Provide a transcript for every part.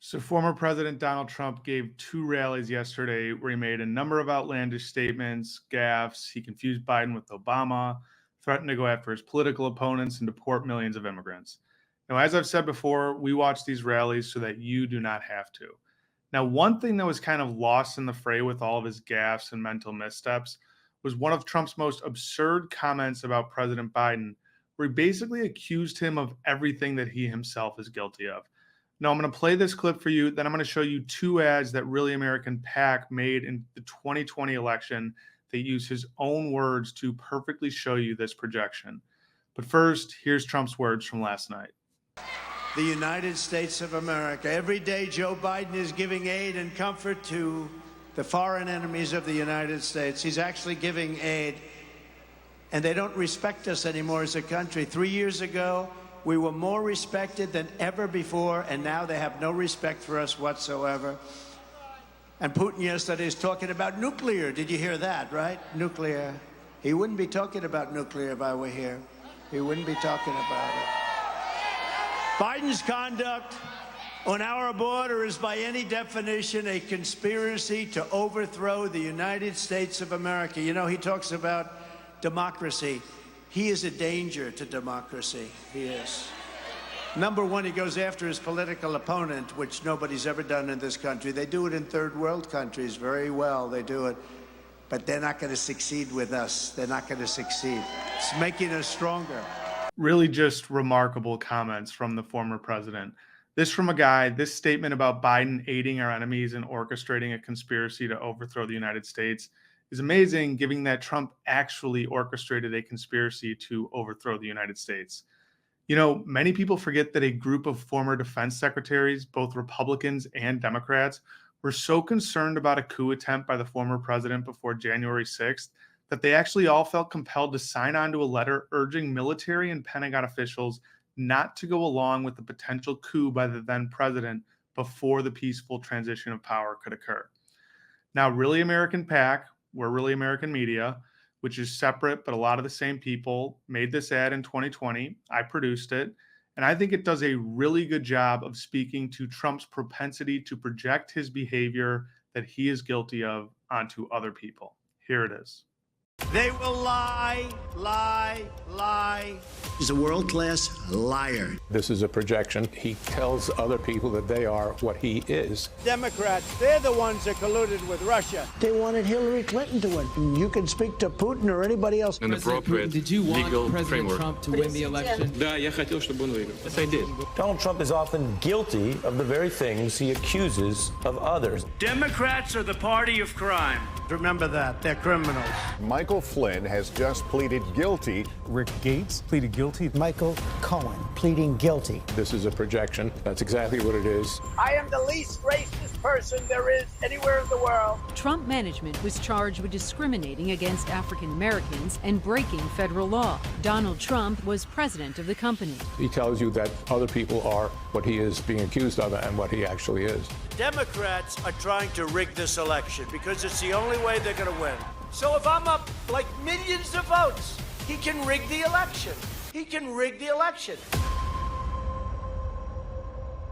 So, former President Donald Trump gave two rallies yesterday where he made a number of outlandish statements, gaffes. He confused Biden with Obama, threatened to go after his political opponents, and deport millions of immigrants. Now, as I've said before, we watch these rallies so that you do not have to. Now, one thing that was kind of lost in the fray with all of his gaffes and mental missteps was one of Trump's most absurd comments about President Biden, where he basically accused him of everything that he himself is guilty of. Now, I'm going to play this clip for you. Then I'm going to show you two ads that Really American PAC made in the 2020 election that use his own words to perfectly show you this projection. But first, here's Trump's words from last night. The United States of America. Every day, Joe Biden is giving aid and comfort to the foreign enemies of the United States. He's actually giving aid, and they don't respect us anymore as a country. 3 years ago, we were more respected than ever before, and now they have no respect for us whatsoever. And Putin yesterday is talking about nuclear. Did you hear that, right? Nuclear. He wouldn't be talking about nuclear if I were here. He wouldn't be talking about it. Biden's conduct on our border is by any definition a conspiracy to overthrow the United States of America. You know, he talks about democracy. He is a danger to democracy. He is. Number one, he goes after his political opponent, which nobody's ever done in this country. They do it in third world countries very well. They do it. But they're not going to succeed with us. They're not going to succeed. It's making us stronger. Really just remarkable comments from the former president. This from a guy, this statement about Biden aiding our enemies and orchestrating a conspiracy to overthrow the United States is amazing, given that Trump actually orchestrated a conspiracy to overthrow the United States. You know, many people forget that a group of former defense secretaries, both Republicans and Democrats, were so concerned about a coup attempt by the former president before January 6th that they actually all felt compelled to sign on to a letter urging military and Pentagon officials not to go along with the potential coup by the then president before the peaceful transition of power could occur. Now, Really American PAC, we're Really American Media, which is separate, but a lot of the same people, made this ad in 2020. I produced it, and I think it does a really good job of speaking to Trump's propensity to project his behavior that he is guilty of onto other people. Here it is. They will lie, lie, lie. He's a world-class liar. This is a projection. He tells other people that they are what he is. Democrats, they're the ones that colluded with Russia. They wanted Hillary Clinton to win. You can speak to Putin or anybody else. An appropriate did you want legal President framework. Trump to win the election? Да, я хотел, чтобы он выиграл. Yes, I did. Donald Trump is often guilty of the very things he accuses of others. Democrats are the party of crime. Remember that. They're criminals. Michael Flynn has just pleaded guilty. Rick Gates pleaded guilty. Michael Cohen pleading guilty. This is a projection. That's exactly what it is. I am the least racist person there is anywhere in the world. Trump management was charged with discriminating against African Americans and breaking federal law. Donald Trump was president of the company. He tells you that other people are what he is being accused of and what he actually is. Democrats are trying to rig this election because it's the only way they're going to win. So if I'm up like millions of votes, he can rig the election. He can rig the election.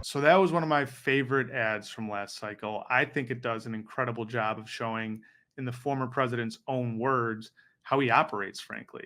So that was one of my favorite ads from last cycle. I think it does an incredible job of showing, in the former president's own words, how he operates, frankly.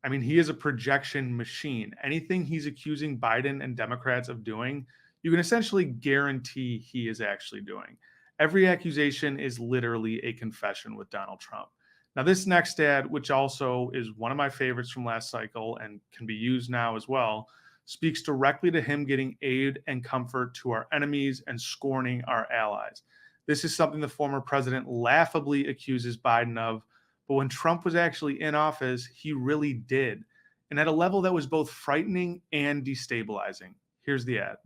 I mean, he is a projection machine. Anything he's accusing Biden and Democrats of doing, you can essentially guarantee he is actually doing. Every accusation is literally a confession with Donald Trump. Now, this next ad, which also is one of my favorites from last cycle and can be used now as well, speaks directly to him getting aid and comfort to our enemies and scorning our allies. This is something the former president laughably accuses Biden of, but when Trump was actually in office, he really did, and at a level that was both frightening and destabilizing. Here's the ad.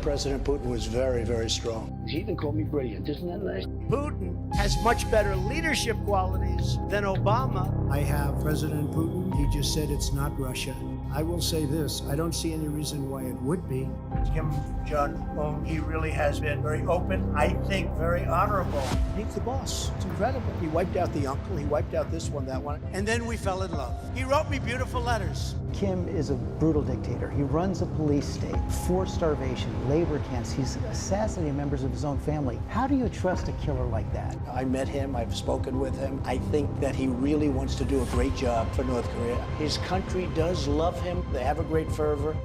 President Putin was very, very strong. He even called me brilliant. Isn't that nice? Putin has much better leadership qualities than Obama. I have President Putin. He just said it's not Russia. I will say this. I don't see any reason why it would be. Kim Jong-un, he really has been very open, I think very honorable. He's the boss. It's incredible. He wiped out the uncle. He wiped out this one, that one. And then we fell in love. He wrote me beautiful letters. Kim is a brutal dictator. He runs a police state, forced starvation, labor camps. He's assassinating members of his own family. How do you trust a killer like that? I met him. I've spoken with him. I think that he really wants to do a great job for North Korea. His country does love him. They have a great fervor.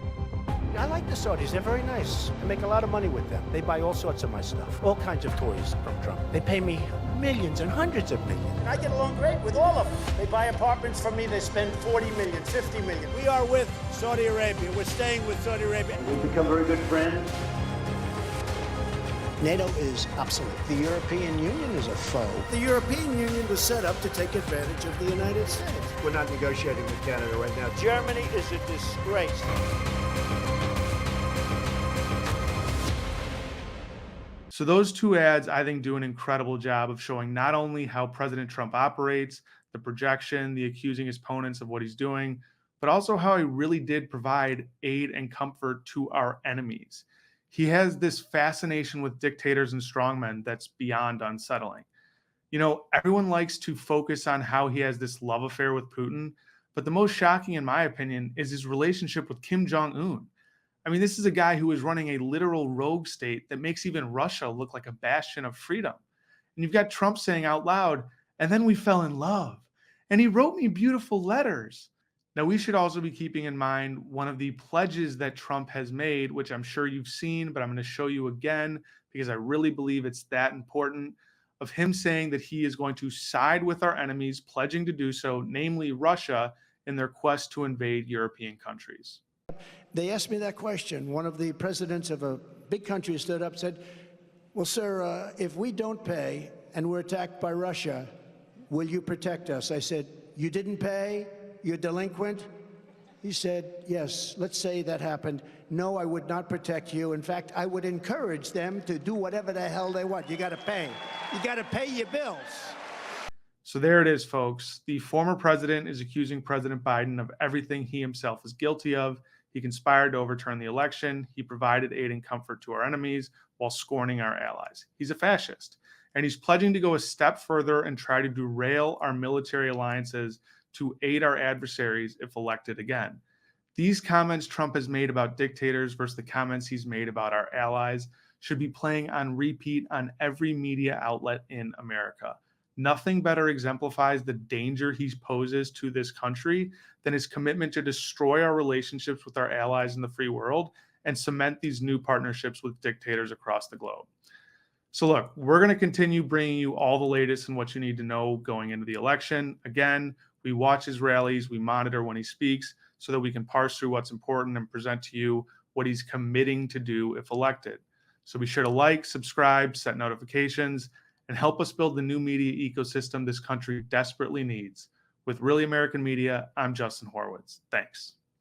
I like the Saudis. They're very nice. I make a lot of money with them. They buy all sorts of my stuff, all kinds of toys from Trump. They pay me millions and hundreds of millions. And I get along great with all of them. They buy apartments from me. They spend 40 million, 50 million. We are with Saudi Arabia. We're staying with Saudi Arabia. We've become very good friends. NATO is obsolete. The European Union is a foe. The European Union was set up to take advantage of the United States. We're not negotiating with Canada right now. Germany is a disgrace. So those two ads, I think, do an incredible job of showing not only how President Trump operates, the projection, the accusing his opponents of what he's doing, but also how he really did provide aid and comfort to our enemies. He has this fascination with dictators and strongmen that's beyond unsettling. You know, everyone likes to focus on how he has this love affair with Putin, but the most shocking, in my opinion, is his relationship with Kim Jong-un. I mean, this is a guy who is running a literal rogue state that makes even Russia look like a bastion of freedom. And you've got Trump saying out loud, and then we fell in love. And he wrote me beautiful letters. Now, we should also be keeping in mind one of the pledges that Trump has made, which I'm sure you've seen, but I'm going to show you again because I really believe it's that important, of him saying that he is going to side with our enemies, pledging to do so, namely Russia, in their quest to invade European countries. They asked me that question. One of the presidents of a big country stood up and said, well, sir, if we don't pay and we're attacked by Russia, will you protect us? I said, you didn't pay? You're delinquent? He said, yes, let's say that happened. No, I would not protect you. In fact, I would encourage them to do whatever the hell they want. You got to pay. You got to pay your bills. So there it is, folks. The former president is accusing President Biden of everything he himself is guilty of. He conspired to overturn the election. He provided aid and comfort to our enemies while scorning our allies. He's a fascist, and he's pledging to go a step further and try to derail our military alliances to aid our adversaries if elected again. These comments Trump has made about dictators versus the comments he's made about our allies should be playing on repeat on every media outlet in America. Nothing better exemplifies the danger he poses to this country than his commitment to destroy our relationships with our allies in the free world and cement these new partnerships with dictators across the globe. So look, we're going to continue bringing you all the latest and what you need to know going into the election. Again, we watch his rallies, we monitor when he speaks so that we can parse through what's important and present to you what he's committing to do if elected. So be sure to like, subscribe, set notifications, and help us build the new media ecosystem this country desperately needs. With Really American Media, I'm Justin Horwitz. Thanks.